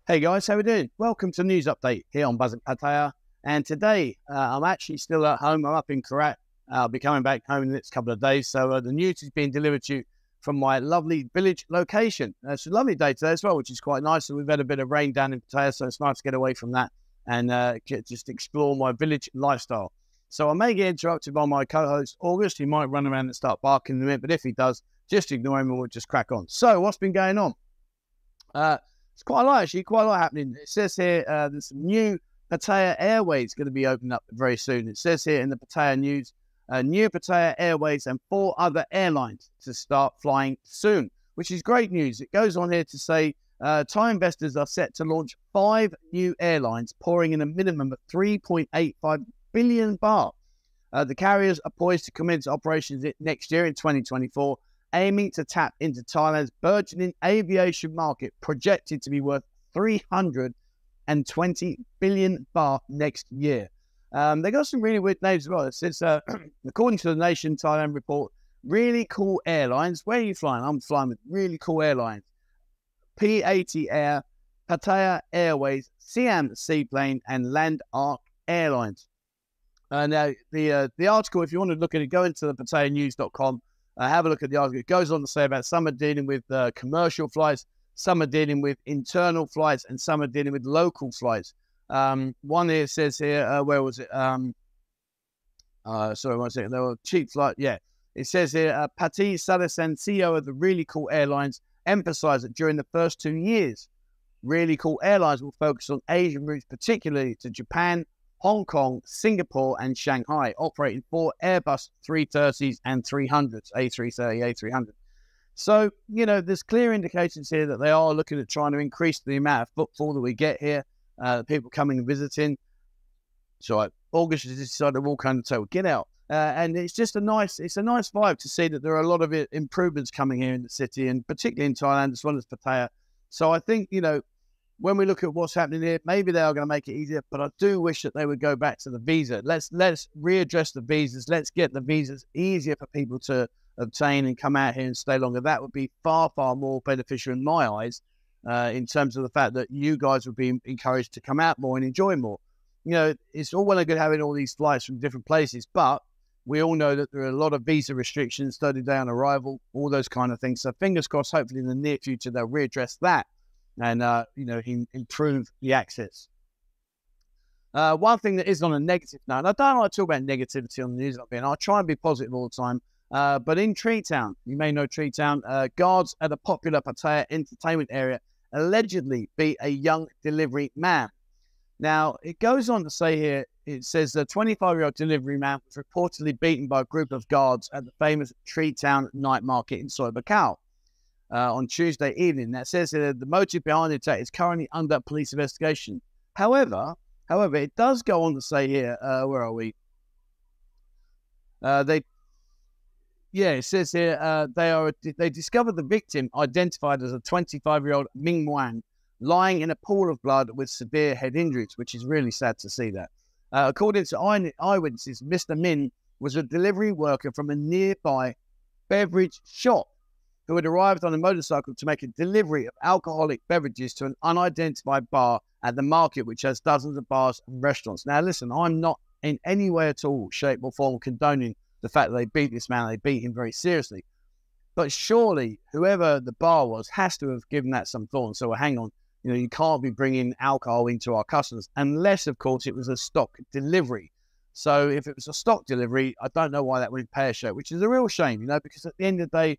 Hey guys, how we doing? Welcome to News Update here on Buzzing Pattaya. And today, I'm actually still at home. I'm up in Korat. I'll be coming back home in the next couple of days. So the news is being delivered to you from my lovely village location. It's a lovely day today as well, which is quite nice. And we've had a bit of rain down in Pattaya, so it's nice to get away from that and just explore my village lifestyle. So I may get interrupted by my co-host August. He might run around and start barking in a minute, but if he does, just ignore him and we'll just crack on. So what's been going on? It's quite a lot, actually, quite a lot happening. It says here there's some new Paya Airways going to be opening up very soon. It says here in the Pattaya news, new Paya Airways and 4 other airlines to start flying soon, which is great news. It goes on here to say Thai investors are set to launch 5 new airlines, pouring in a minimum of 3.85 billion baht. The carriers are poised to commence operations next year in 2024, aiming to tap into Thailand's burgeoning aviation market, projected to be worth 320 billion baht next year. They got some really weird names as well. It says, according to the Nation Thailand report, really cool airlines. Where are you flying? I'm flying with really cool airlines. P80 Air, Pattaya Airways, Siam Seaplane, and Land Arc Airlines. Now, the article, if you want to look at it, go into the PattayaNews.com. Have a look at the article. It goes on to say about some are dealing with commercial flights, some are dealing with internal flights, and some are dealing with local flights. One here says here, where was it? Sorry, 1 second. There were cheap flight. Yeah, it says here, Pati Sadasan, CEO of the Really Cool Airlines, emphasised that during the first 2 years, Really Cool Airlines will focus on Asian routes, particularly to Japan, Hong Kong, Singapore, and Shanghai, operating 4 Airbus 330s and 300s, A330, A300. So, you know, there's clear indications here that they are looking at trying to increase the amount of footfall that we get here, people coming and visiting. So August has decided to walk on the toe, get out. And it's just a nice vibe to see that there are a lot of improvements coming here in the city, and particularly in Thailand as well as Pattaya. So I think, you know, when we look at what's happening here, maybe they are going to make it easier, but I do wish that they would go back to the visa. Let's readdress the visas. Let's get the visas easier for people to obtain and come out here and stay longer. That would be far, far more beneficial in my eyes, in terms of the fact that you guys would be encouraged to come out more and enjoy more. You know, it's all well and good having all these flights from different places, but we all know that there are a lot of visa restrictions, 30-day on arrival, all those kind of things. So fingers crossed, hopefully in the near future, they'll readdress that and, you know, improve the access. One thing that is on a negative note, and I don't like to talk about negativity on the news, I try and be positive all the time, but in Tree Town, you may know Tree Town, guards at a popular Pattaya entertainment area allegedly beat a young delivery man. Now, it goes on to say here, it says the 25-year-old delivery man was reportedly beaten by a group of guards at the famous Tree Town night market in Soi Buakhao on Tuesday evening. That says the motive behind the attack is currently under police investigation. However, it does go on to say here, where are we? It says here they discovered the victim, identified as a 25-year-old Ming Wang, lying in a pool of blood with severe head injuries, which is really sad to see that. According to eyewitnesses, Mr. Min was a delivery worker from a nearby beverage shop who had arrived on a motorcycle to make a delivery of alcoholic beverages to an unidentified bar at the market, which has dozens of bars and restaurants. Now, listen, I'm not in any way at all, shape or form condoning the fact that they beat this man. They beat him very seriously. But surely, whoever the bar was has to have given that some thought. So hang on, you know, you can't be bringing alcohol into our customers unless, of course, it was a stock delivery. So if it was a stock delivery, I don't know why that wouldn't pear-shaped, which is a real shame, you know, because at the end of the day,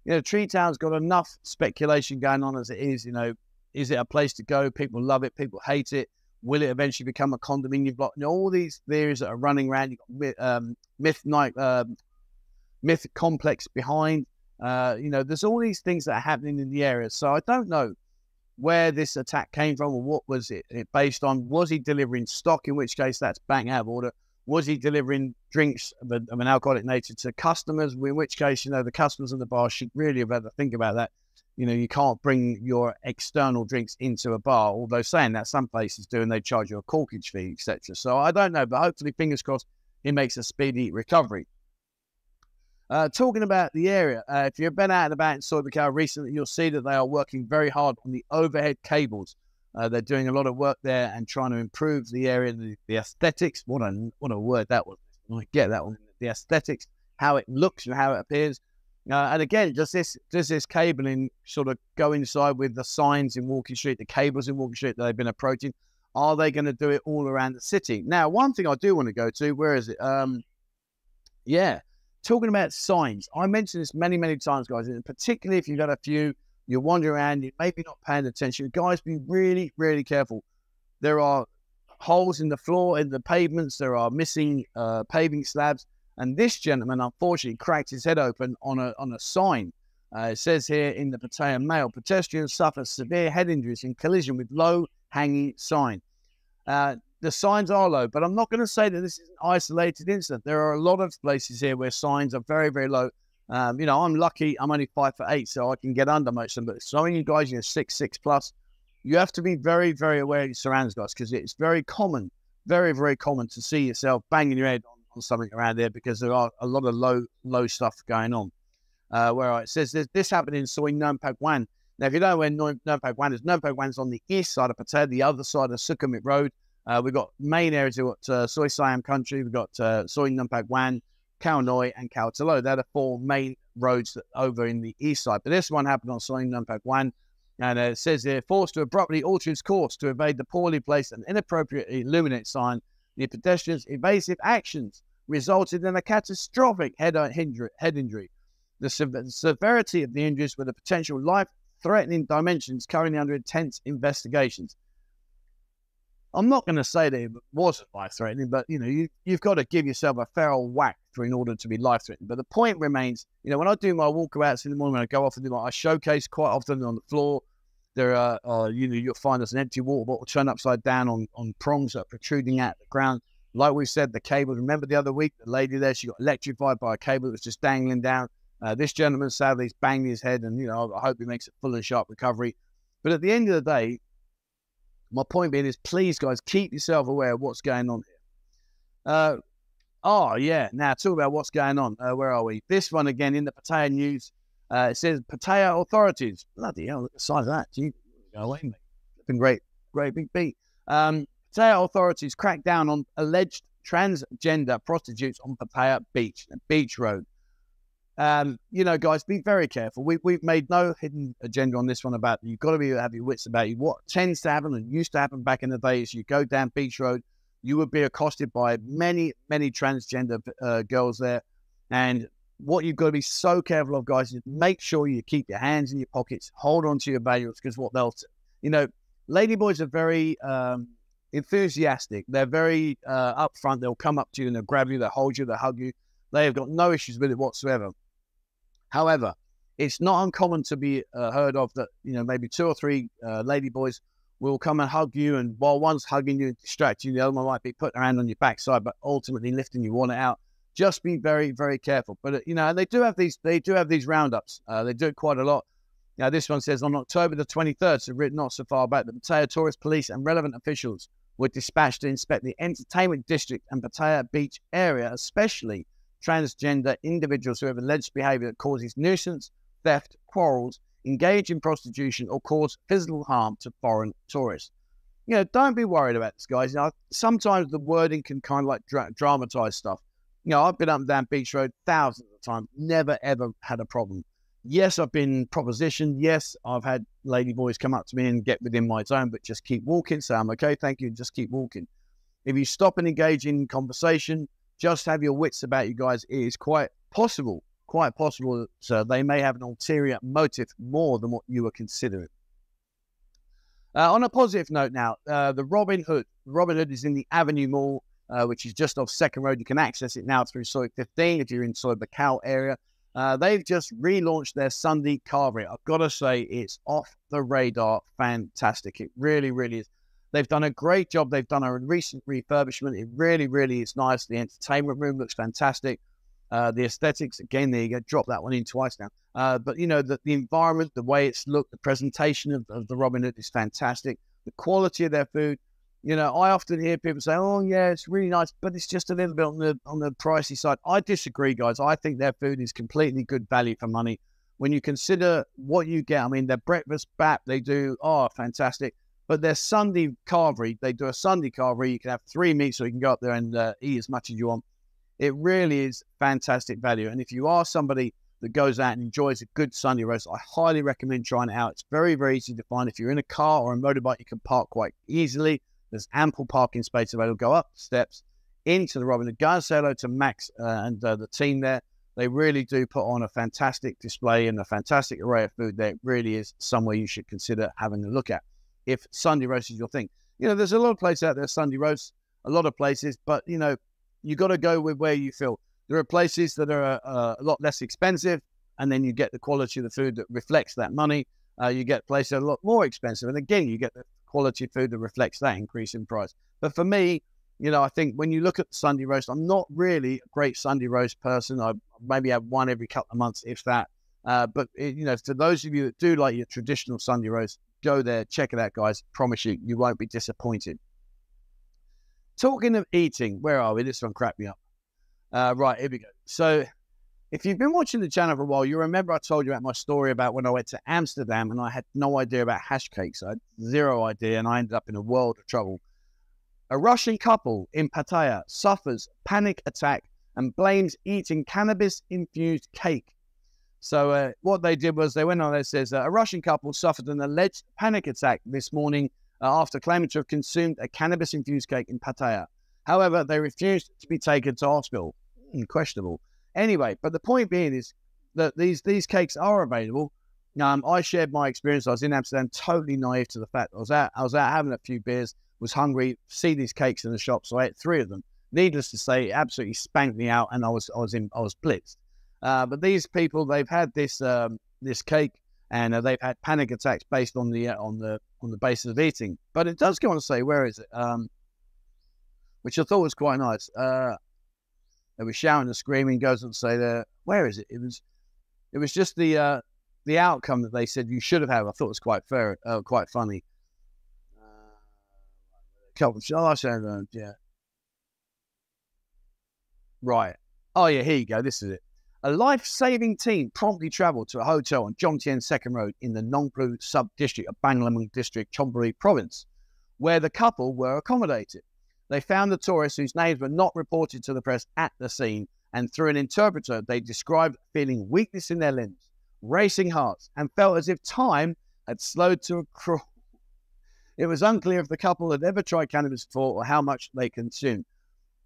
you know, Tree Town's got enough speculation going on as it is. You know, is it a place to go? People love it. People hate it. Will it eventually become a condominium block? You know, all these theories that are running around. You've got myth complex behind. You know, there's all these things that are happening in the area. So I don't know where this attack came from or what was it based on. Was he delivering stock? In which case, that's bang out of order. Was he delivering drinks of an alcoholic nature to customers? In which case, you know, the customers in the bar should really have had to think about that. You know, you can't bring your external drinks into a bar, although saying that some places do and they charge you a corkage fee, etc. So I don't know, but hopefully, fingers crossed, it makes a speedy recovery. Talking about the area, if you've been out and about in Soi Buakhao recently, you'll see that they are working very hard on the overhead cables They're doing a lot of work there and trying to improve the area, the aesthetics. What a word that was. I get that one. The aesthetics, how it looks and how it appears. And again, does this cabling sort of go inside with the signs in Walking Street, the cables in Walking Street that they've been approaching? Are they going to do it all around the city? Now, one thing I do want to go to, where is it? Yeah, talking about signs. I mentioned this many, many times, guys, and particularly if you've got a few, you're wandering around, you're maybe not paying attention. Guys, be really, really careful. There are holes in the floor, in the pavements. There are missing paving slabs. And this gentleman, unfortunately, cracked his head open on a sign. It says here in the Pattaya Mail, pedestrians suffer severe head injuries in collision with low-hanging sign. The signs are low, but I'm not going to say that this is an isolated incident. There are a lot of places here where signs are very, very low. You know, I'm lucky. I'm only 5'8", so I can get under most of them. But some of you guys, you're 6'6" plus. You have to be very, very aware of your surroundings, guys, because it's very common, very, very common to see yourself banging your head on something around there because there are a lot of low stuff going on. Where it says this happened in Soi Nampak Wan. Now, if you don't know where Nampak Wan is, Nampak Wan's on the east side of Pattaya, the other side of Sukhumvit Road. We've got main areas. We've got Soi Siam Country. We've got Soi Nampak Wan, Khao Noi, and Khao Talo. They're the four main roads that over in the east side. But this one happened on Soi Nampak Wan. And it says here, forced to abruptly alter its course to evade the poorly placed and inappropriately illuminated sign, the pedestrian's evasive actions resulted in a catastrophic head injury. The severity of the injuries with the potential life-threatening dimensions currently under intense investigations. I'm not going to say that it wasn't life-threatening, but, you know, you've got to give yourself a fair old whack in order to be life-threatening. But the point remains, you know, when I do my walkabouts in the morning, when I go off and do I showcase quite often on the floor. There are, you know, you'll find there's an empty water bottle turned upside down on prongs that are protruding out the ground. Like we said, the cable, remember the other week, the lady there, she got electrified by a cable that was just dangling down. This gentleman, sadly, has banged his head, and, you know, I hope he makes a full and sharp recovery. But at the end of the day, my point being is, please, guys, keep yourself aware of what's going on here. Oh, yeah. Now, talk about what's going on. Where are we? This one, again, in the Pattaya news. It says, Pattaya authorities. Bloody hell, look at the size of that. Gee, go away, mate. Been great big beat. Pattaya authorities crack down on alleged transgender prostitutes on Pattaya Beach Road. You know, guys, be very careful. We've made no hidden agenda on this one about you've got to have your wits about you. What tends to happen and used to happen back in the day is you go down Beach Road, you would be accosted by many transgender girls there. And what you've got to be so careful of, guys, is make sure you keep your hands in your pockets, hold on to your valuables, because what they'll, you know, ladyboys are very enthusiastic. They're very upfront. They'll come up to you and they'll grab you, they'll hold you, they'll hug you. They have got no issues with it whatsoever. However, it's not uncommon to be heard of that, you know, maybe 2 or 3 ladyboys will come and hug you, and while one's hugging you and distracting you, the other one might be putting her hand on your backside, but ultimately lifting your wallet out. Just be very, very careful. But, you know, they do have these roundups. They do it quite a lot. Now, this one says, on October the 23rd, so written not so far back, the Pattaya Tourist Police and relevant officials were dispatched to inspect the entertainment district and Pattaya Beach area, especially transgender individuals who have alleged behavior that causes nuisance, theft, quarrels, engage in prostitution, or cause physical harm to foreign tourists. You know, don't be worried about this, guys. You know, sometimes the wording can kind of like dramatize stuff. You know, I've been up and down Beach Road thousands of times, never, ever had a problem. Yes, I've been propositioned. Yes, I've had ladyboys come up to me and get within my zone, but just keep walking. Say, I'm okay, thank you, just keep walking. If you stop and engage in conversation, just have your wits about you, guys. It is quite possible that they may have an ulterior motive more than what you were considering. On a positive note now, the Robin Hood is in the Avenue Mall, which is just off Second Road. You can access it now through Soi 15 if you're in Soi Buakhao area. They've just relaunched their Sunday carvery. I've got to say, it's off the radar fantastic. It really, really is. They've done a great job. They've done a recent refurbishment. It really, really is nice. The entertainment room looks fantastic. The aesthetics, again, there you go. Drop that one in twice now. But, you know, the environment, the way it's looked, the presentation of the Robin Hood is fantastic. The quality of their food. You know, I often hear people say, oh, yeah, it's really nice, but it's just a little bit on the pricey side. I disagree, guys. I think their food is completely good value for money. When you consider what you get, I mean, their breakfast bap, they do, fantastic. But their Sunday carvery, they do a Sunday carvery. You can have 3 meats, so you can go up there and eat as much as you want. It really is fantastic value. And if you are somebody that goes out and enjoys a good Sunday roast, I highly recommend trying it out. It's very, very easy to find. If you're in a car or a motorbike, you can park quite easily. There's ample parking space available. Go up the steps into the Robin. Go and say hello to Max and the team there. They really do put on a fantastic display and a fantastic array of food there. It really is somewhere you should consider having a look at if Sunday roast is your thing. You know, there's a lot of places out there, Sunday roast, a lot of places, but, you know, you got to go with where you feel. There are places that are a lot less expensive, and then you get the quality of the food that reflects that money. You get places that are a lot more expensive, and again, you get the quality of food that reflects that increase in price. But for me, you know, I think when you look at the Sunday roast, I'm not really a great Sunday roast person. I maybe have one every couple of months, if that. But, you know, to those of you that do like your traditional Sunday roast, go there, check it out, guys. Promise you, you won't be disappointed. Talking of eating, where are we? This one cracked me up. Right, here we go. So if you've been watching the channel for a while, you remember I told you about my story about when I went to Amsterdam and I had no idea about hash cakes. I had zero idea, and I ended up in a world of trouble. A Russian couple in Pattaya suffers panic attack and blames eating cannabis-infused cake. So what they did was they went on, it says, a Russian couple suffered an alleged panic attack this morning after claiming to have consumed a cannabis-infused cake in Pattaya. However, they refused to be taken to hospital. Questionable. Anyway, but the point being is that these cakes are available. I shared my experience. I was in Amsterdam, totally naive to the fact I was out having a few beers, was hungry, see these cakes in the shop, so I ate 3 of them. Needless to say, it absolutely spanked me out, and I was blitzed. But these people, they've had this cake, and they've had panic attacks based on the basis of eating. But it does go on to say, where is it? Which I thought was quite nice. They were shouting and screaming. Goes on to say there, where is it? It was just the outcome that they said you should have had. I thought it was quite fair, quite funny. Yeah. Right. Oh yeah, here you go. This is it. A life-saving team promptly travelled to a hotel on Jomtien Second Road in the Nongplu sub-district of Banglamung District, Chonburi Province, where the couple were accommodated. They found the tourists whose names were not reported to the press at the scene, and through an interpreter, they described feeling weakness in their limbs, racing hearts, and felt as if time had slowed to a crawl. It was unclear if the couple had ever tried cannabis before or how much they consumed.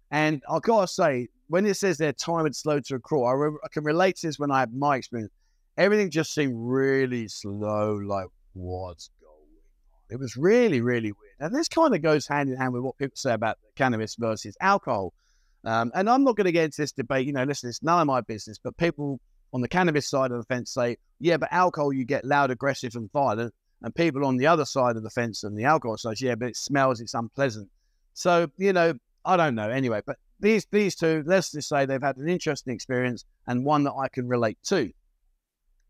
And I've got to say, when it says their time had slowed to a crawl, I can relate to this when I had my experience. Everything just seemed really slow, like, what's going on? It was really, really weird. And this kind of goes hand in hand with what people say about cannabis versus alcohol. And I'm not going to get into this debate. You know, listen, it's none of my business. But people on the cannabis side of the fence say, yeah, but alcohol, you get loud, aggressive, and violent. And people on the other side of the fence and the alcohol side, yeah, but it smells, it's unpleasant. So, you know, I don't know. Anyway, but these two, let's just say they've had an interesting experience and one that I can relate to.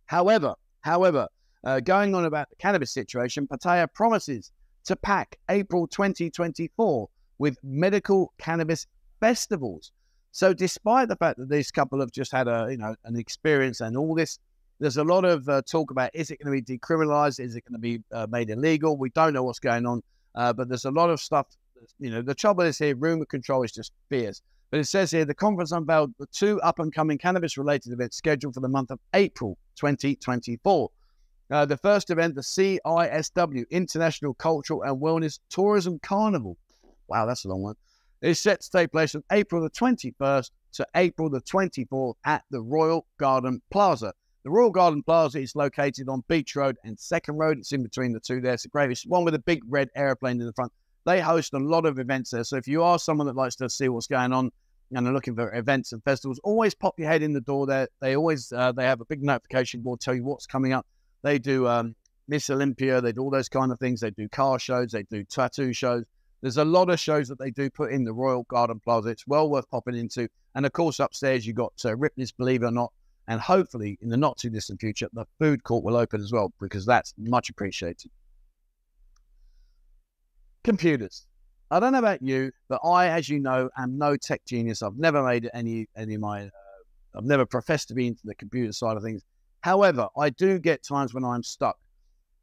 However, going on about the cannabis situation, Pattaya promises to pack April 2024 with medical cannabis festivals. So despite the fact that this couple have just had an experience and all this, there's a lot of talk about, is it going to be decriminalized? Is it going to be made illegal? We don't know what's going on, but there's a lot of stuff. You know, the trouble is here, rumor control is just fierce. But it says here, the conference unveiled the 2 up-and-coming cannabis-related events scheduled for the month of April 2024. The first event, the CISW, International Cultural and Wellness Tourism Carnival. Wow, that's a long one. Is set to take place from April the 21st to April the 24th at the Royal Garden Plaza. The Royal Garden Plaza is located on Beach Road and Second Road. It's in between the two there. It's the greatest one with a big red aeroplane in the front. They host a lot of events there. So if you are someone that likes to see what's going on and are looking for events and festivals, always pop your head in the door there. They always they have a big notification board, tell you what's coming up. They do Miss Olympia. They do all those kind of things. They do car shows. They do tattoo shows. There's a lot of shows that they do put in the Royal Garden Plaza. It's well worth popping into. And of course, upstairs, you've got Ripley's Believe It or Not. And hopefully, in the not too distant future, the food court will open as well, because that's much appreciated. Computers. I don't know about you, but I, as you know, am no tech genius. I've never made any of my, I've never professed to be into the computer side of things. However, I do get times when I'm stuck.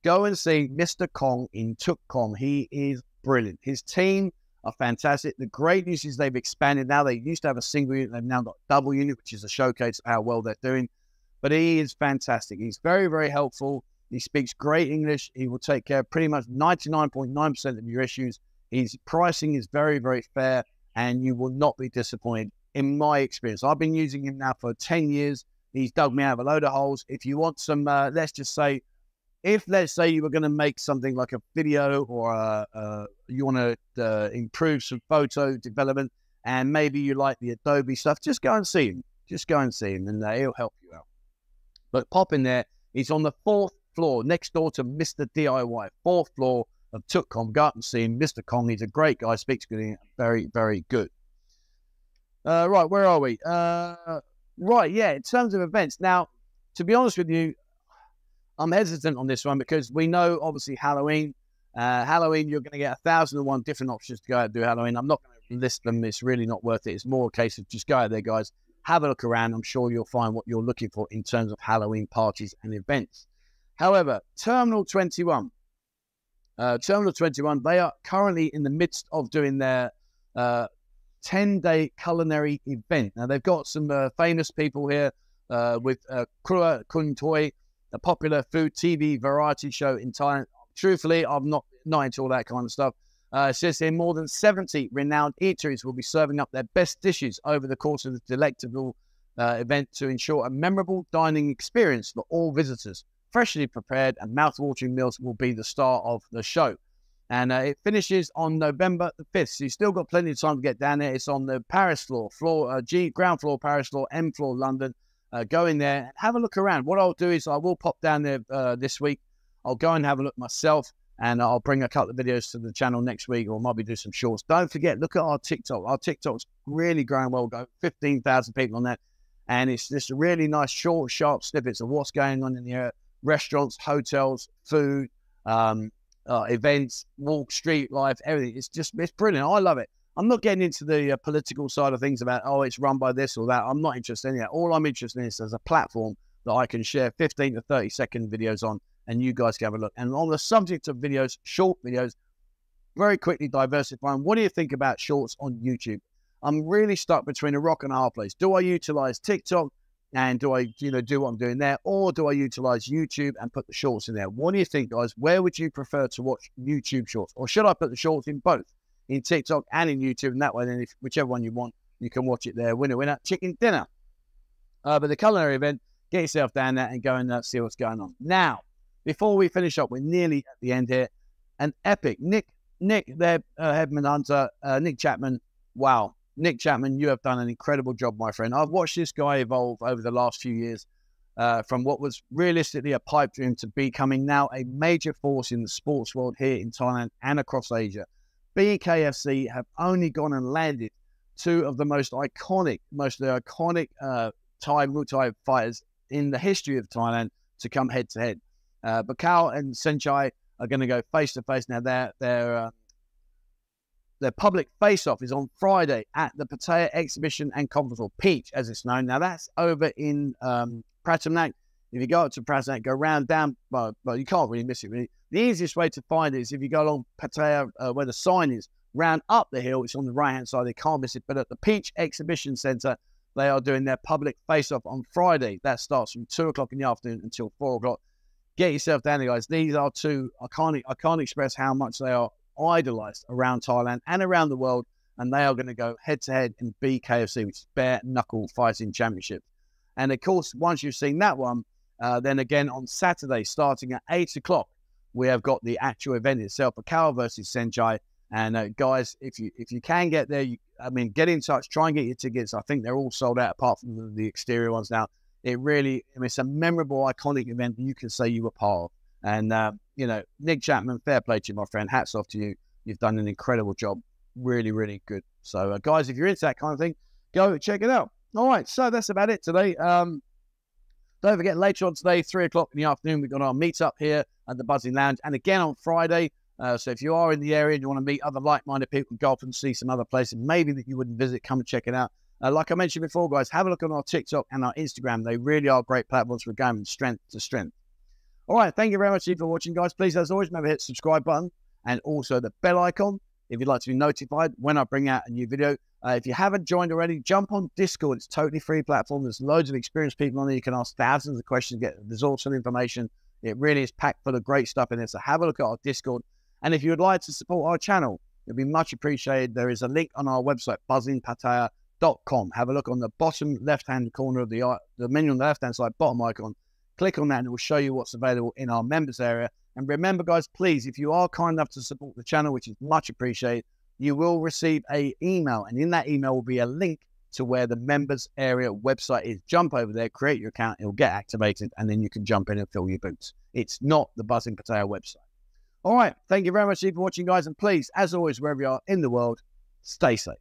Go and see Mr. Kong in Tuk Kong. He is brilliant. His team are fantastic. The great news is they've expanded now. They used to have a single unit. They've now got a double unit, which is a showcase of how well they're doing. But he is fantastic. He's very, very helpful. He speaks great English. He will take care of pretty much 99.9% of your issues. His pricing is very, very fair, and you will not be disappointed in my experience. I've been using him now for 10 years. He's dug me out of a load of holes. If you want some, let's say you were going to make something like a video, or you want to improve some photo development, and maybe you like the Adobe stuff, just go and see him. Just go and see him, and he'll help you out. But pop in there. He's on the 4th floor, next door to Mr. DIY, 4th floor of Tuk Kong. Go up and see him. Mr. Kong, he's a great guy, speaks good, very, very good. Right, where are we? Right, yeah, in terms of events. Now, to be honest with you, I'm hesitant on this one because we know, obviously, Halloween. Halloween, you're going to get 1,001 different options to go out and do Halloween. I'm not going to list them. It's really not worth it. It's more a case of just go out there, guys. Have a look around. I'm sure you'll find what you're looking for in terms of Halloween parties and events. However, Terminal 21, they are currently in the midst of doing their 10-day culinary event. Now, they've got some famous people here with Krua Kun Toi, a popular food TV variety show in Thailand. Truthfully, I'm not into all that kind of stuff. It says here more than 70 renowned eateries will be serving up their best dishes over the course of the delectable event to ensure a memorable dining experience for all visitors. Freshly prepared and mouth-watering meals will be the star of the show. And it finishes on November the 5th. So you've still got plenty of time to get down there. It's on the Paris floor, ground floor, Paris floor, M floor, London. Go in there, have a look around. What I'll do is I will pop down there this week. I'll go and have a look myself, and I'll bring a couple of videos to the channel next week, or maybe do some shorts. Don't forget, look at our TikTok. Our TikTok's really growing well. Got 15,000 people on that, and it's just a really nice, short, sharp snippets of what's going on in the area. Restaurants, hotels, food, events, walk, street life, everything. It's brilliant. I love it. I'm not getting into the political side of things about, it's run by this or that. I'm not interested in that. All I'm interested in is as a platform that I can share 15 to 30 second videos on, and you guys can have a look. And on the subject of videos, short videos, very quickly diversifying. What do you think about shorts on YouTube? I'm really stuck between a rock and a hard place. Do I utilize TikTok and do I, do what I'm doing there, or do I utilize YouTube and put the shorts in there? What do you think, guys? Where would you prefer to watch YouTube shorts, or should I put the shorts in both, in TikTok and in YouTube? And that way, then, whichever one you want, you can watch it there. Winner, winner, chicken dinner. But the culinary event, get yourself down there and go and see what's going on. Now, before we finish up, we're nearly at the end here. An epic Nick, their headman hunter, Nick Chapman. Wow. Nick Chapman, you have done an incredible job, my friend. I've watched this guy evolve over the last few years from what was realistically a pipe dream to becoming now a major force in the sports world here in Thailand and across Asia. BKFC have only gone and landed two of the most iconic Thai Muay Thai fighters in the history of Thailand to come head-to-head. Bakal and Senchai are going to go face-to-face. Now, their public face-off is on Friday at the Pattaya Exhibition and Conference, or Peach, as it's known. Now, that's over in Pratamnak. If you go up to Pratamnak, go round down, well, you can't really miss it, really. The easiest way to find it is if you go along Pattaya, where the sign is, round up the hill. It's on the right-hand side. They can't miss it. But at the Peach Exhibition Centre, they are doing their public face-off on Friday. That starts from 2 o'clock in the afternoon until 4 o'clock. Get yourself down there, guys. These are two, I can't express how much they are idolized around Thailand and around the world, and they are going to go head-to-head in BKFC, which is Bare Knuckle Fighting Championship. And, of course, once you've seen that one, then again on Saturday, starting at 8 o'clock, we have got the actual event itself, Bakal versus Senchai. And, guys, if you can get there, get in touch, try and get your tickets. I think they're all sold out apart from the exterior ones now. It's a memorable, iconic event that you can say you were part of. And, Nick Chapman, fair play to you, my friend. Hats off to you. You've done an incredible job. Really, really good. So, guys, if you're into that kind of thing, go check it out. All right, so that's about it today. Don't forget, later on today, 3 o'clock in the afternoon, we've got our meet-up here at the Buzzing Lounge. And again on Friday, so if you are in the area and you want to meet other like-minded people, go off and see some other places maybe that you wouldn't visit, come and check it out. Like I mentioned before, guys, have a look on our TikTok and our Instagram. They really are great platforms for going from strength to strength. All right, thank you very much for watching, guys. Please, as always, remember to hit the subscribe button and also the bell icon if you'd like to be notified when I bring out a new video. If you haven't joined already, jump on Discord. It's a totally free platform. There's loads of experienced people on there. You can ask thousands of questions, get resourceful information. It really is packed full of great stuff in there. So have a look at our Discord. And if you would like to support our channel, it'd be much appreciated. There is a link on our website, buzzingpattaya.com. Have a look on the bottom left-hand corner of the menu on the left-hand side, bottom icon. Click on that and it will show you what's available in our members area. And remember, guys, please, if you are kind enough to support the channel, which is much appreciated, you will receive an email. And in that email will be a link to where the members area website is. Jump over there, create your account, it'll get activated, and then you can jump in and fill your boots. It's not the Buzzing Pattaya website. All right, thank you very much for watching, guys. And please, as always, wherever you are in the world, stay safe.